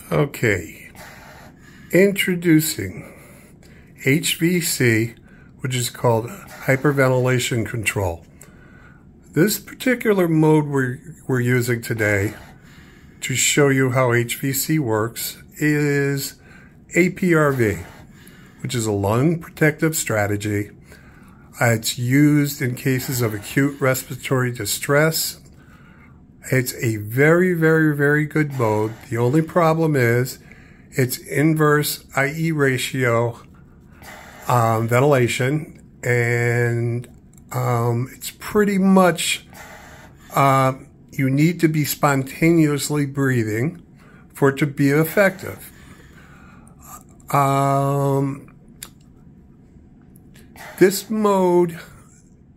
Okay, introducing HVC, which is called hyperventilation control. This particular mode we're using today to show you how HVC works is APRV, which is a lung protective strategy. It's used in cases of acute respiratory distress. It's a very, very, very good mode. The only problem is it's inverse IE ratio ventilation, and it's pretty much you need to be spontaneously breathing for it to be effective. This mode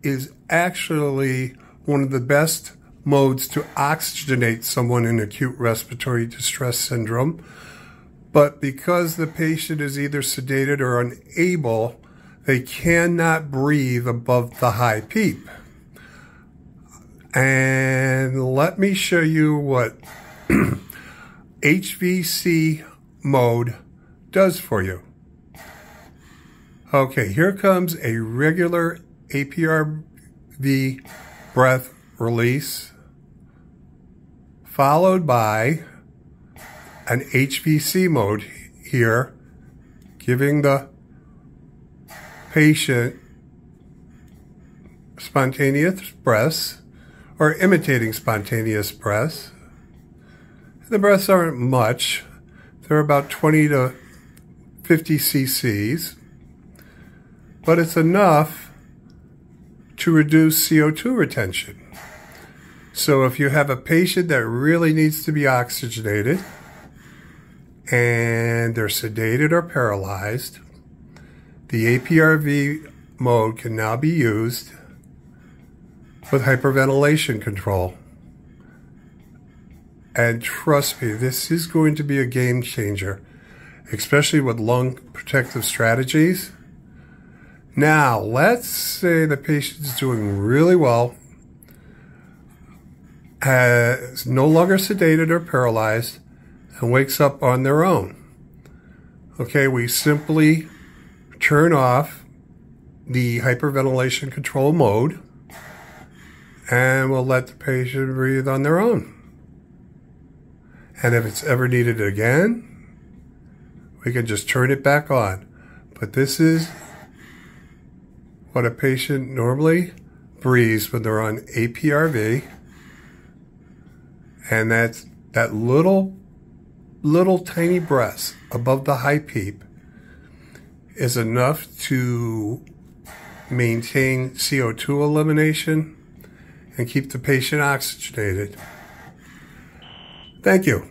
is actually one of the best modes to oxygenate someone in acute respiratory distress syndrome, but because the patient is either sedated or unable, they cannot breathe above the high PEEP. And let me show you what HVC mode does for you. Okay, here comes a regular APRV breath release, followed by an HVC mode here, giving the patient spontaneous breaths or imitating spontaneous breaths. The breaths aren't much. They're about 20 to 50 cc's, but it's enough to reduce CO2 retention. So if you have a patient that really needs to be oxygenated and they're sedated or paralyzed, the APRV mode can now be used with hyperventilation control. And trust me, this is going to be a game changer, especially with lung protective strategies. Now, let's say the patient's doing really well, is no longer sedated or paralyzed, and wakes up on their own. Okay, we simply turn off the hyperventilation control mode, and we'll let the patient breathe on their own. And if it's ever needed again, we can just turn it back on. But this is what a patient normally breathes when they're on APRV. And that's that little tiny breaths above the high PEEP is enough to maintain CO2 elimination and keep the patient oxygenated. Thank you.